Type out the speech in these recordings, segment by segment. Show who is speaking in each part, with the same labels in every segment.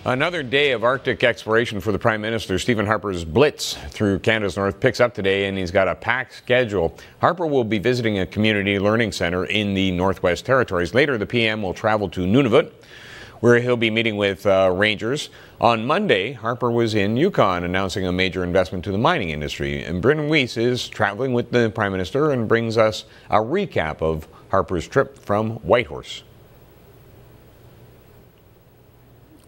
Speaker 1: Another day of Arctic exploration for the Prime Minister. Stephen Harper's blitz through Canada's north picks up today, and he's got a packed schedule. Harper will be visiting a community learning centre in the Northwest Territories. Later, the PM will travel to Nunavut, where he'll be meeting with rangers. On Monday, Harper was in Yukon announcing a major investment to the mining industry. And Bryn Weiss is traveling with the Prime Minister and brings us a recap of Harper's trip from Whitehorse.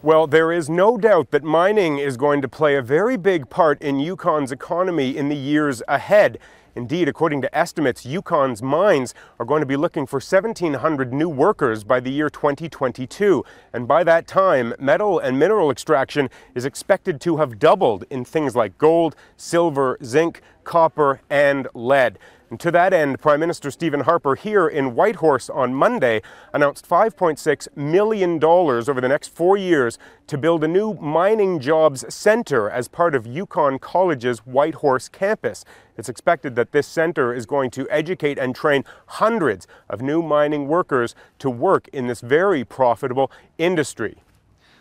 Speaker 2: Well, there is no doubt that mining is going to play a very big part in Yukon's economy in the years ahead. Indeed, according to estimates, Yukon's mines are going to be looking for 1,700 new workers by the year 2022. And by that time, metal and mineral extraction is expected to have doubled in things like gold, silver, zinc, copper, and lead. And to that end, Prime Minister Stephen Harper here in Whitehorse on Monday announced $5.6 million over the next 4 years to build a new mining jobs center as part of Yukon College's Whitehorse campus. It's expected that this center is going to educate and train hundreds of new mining workers to work in this very profitable industry.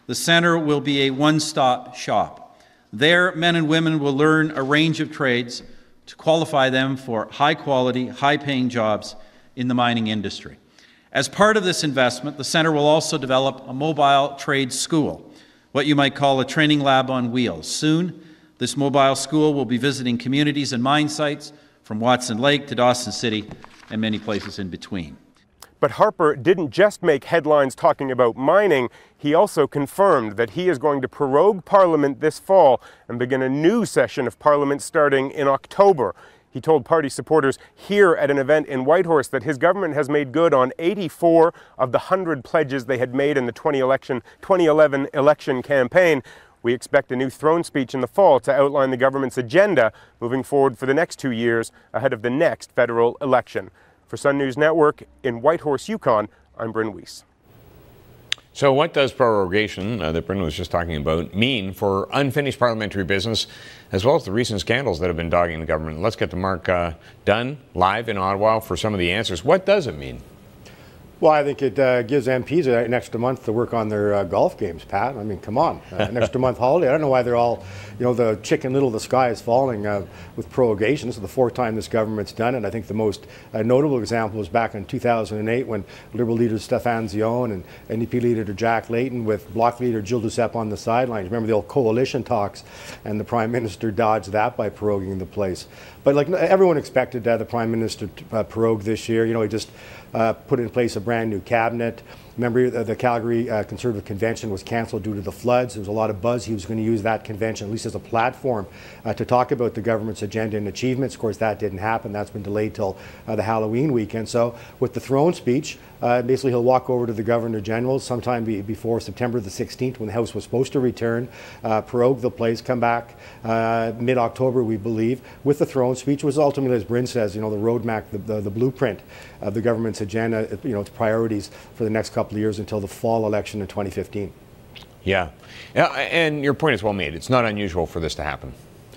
Speaker 3: The center will be a one-stop shop. There, men and women will learn a range of trades to qualify them for high-quality, high-paying jobs in the mining industry. As part of this investment, the centre will also develop a mobile trade school, what you might call a training lab on wheels. Soon, this mobile school will be visiting communities and mine sites from Watson Lake to Dawson City and many places in between.
Speaker 2: But Harper didn't just make headlines talking about mining. He also confirmed that he is going to prorogue Parliament this fall and begin a new session of Parliament starting in October. He told party supporters here at an event in Whitehorse that his government has made good on 84 of the 100 pledges they had made in the 2011 election campaign. We expect a new throne speech in the fall to outline the government's agenda moving forward for the next 2 years ahead of the next federal election. For Sun News Network in Whitehorse, Yukon, I'm Bryn Weiss.
Speaker 1: So what does prorogation that Bryn was just talking about mean for unfinished parliamentary business, as well as the recent scandals that have been dogging the government? Let's get to Mark Dunn live in Ottawa for some of the answers. What does it mean?
Speaker 4: Well, I think it gives MPs an extra month to work on their golf games, Pat. I mean, come on, an extra month holiday. I don't know why they're all, the Chicken Little, the sky is falling with prorogation. This is the fourth time this government's done it. I think the most notable example was back in 2008 when Liberal leader Stéphane Dion and NDP leader Jack Layton with Bloc leader Jill Duceppe on the sidelines. Remember the old coalition talks, and the Prime Minister dodged that by proroguing the place. But like everyone expected the Prime Minister to prorogue this year. He just put in place a brand new cabinet. Remember, the Calgary Conservative Convention was cancelled due to the floods. There was a lot of buzz. He was going to use that convention, at least as a platform, to talk about the government's agenda and achievements. Of course, that didn't happen. That's been delayed till the Halloween weekend. So with the throne speech, basically he'll walk over to the Governor General sometime before September the 16th, when the House was supposed to return, prorogue the place, come back mid-October, we believe, with the throne speech, was ultimately, as Bryn says, the roadmap, the blueprint of the government's agenda, its priorities for the next couple of years until the fall election in 2015.
Speaker 1: Yeah, and your point is well made. It's not unusual for this to happen.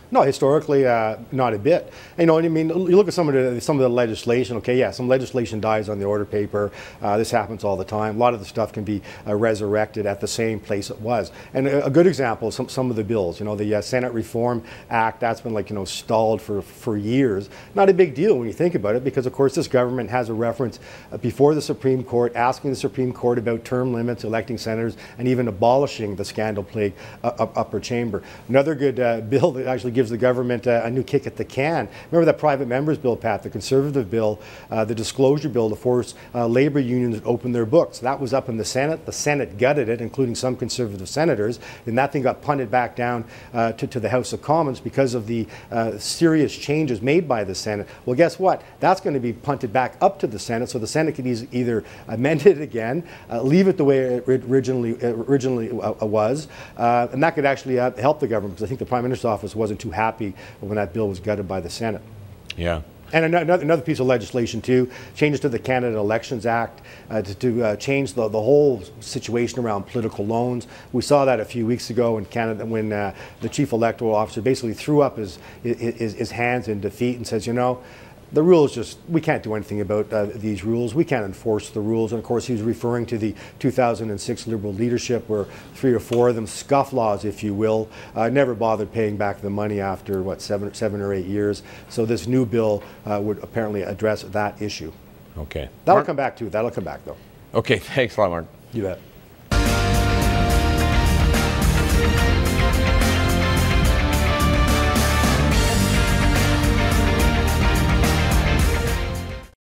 Speaker 4: No, historically, not a bit. You look at some of the legislation. Okay, yeah, some legislation dies on the order paper. This happens all the time. A lot of the stuff can be resurrected at the same place it was. And a good example, some of the bills. The Senate Reform Act, that's been stalled for years. Not a big deal when you think about it, because of course this government has a reference before the Supreme Court, asking the Supreme Court about term limits, electing senators, and even abolishing the scandal-plagued upper chamber. Another good bill that actually gives the government a new kick at the can. Remember that private members bill, Pat, the Conservative bill, the disclosure bill to force labor unions to open their books. That was up in the Senate. The Senate gutted it, including some Conservative senators, and that thing got punted back down to the House of Commons because of the serious changes made by the Senate. Well, guess what? That's going to be punted back up to the Senate, so the Senate could either amend it again, leave it the way it originally was, and that could actually help the government, because I think the Prime Minister's office wasn't too happy when that bill was gutted by the Senate.
Speaker 1: Yeah.
Speaker 4: And another piece of legislation too, changes to the Canada Elections Act to change the whole situation around political loans. We saw that a few weeks ago in Canada when the chief electoral officer basically threw up his hands in defeat and says, The rules just, we can't do anything about these rules. We can't enforce the rules. And of course, he was referring to the 2006 Liberal leadership, where 3 or 4 of them, scofflaws, if you will, never bothered paying back the money after, what, 7 or 8 years. So this new bill would apparently address that issue.
Speaker 1: Okay.
Speaker 4: That'll come back too. That'll come back, though.
Speaker 1: Okay, thanks a lot, Mark.
Speaker 4: You bet.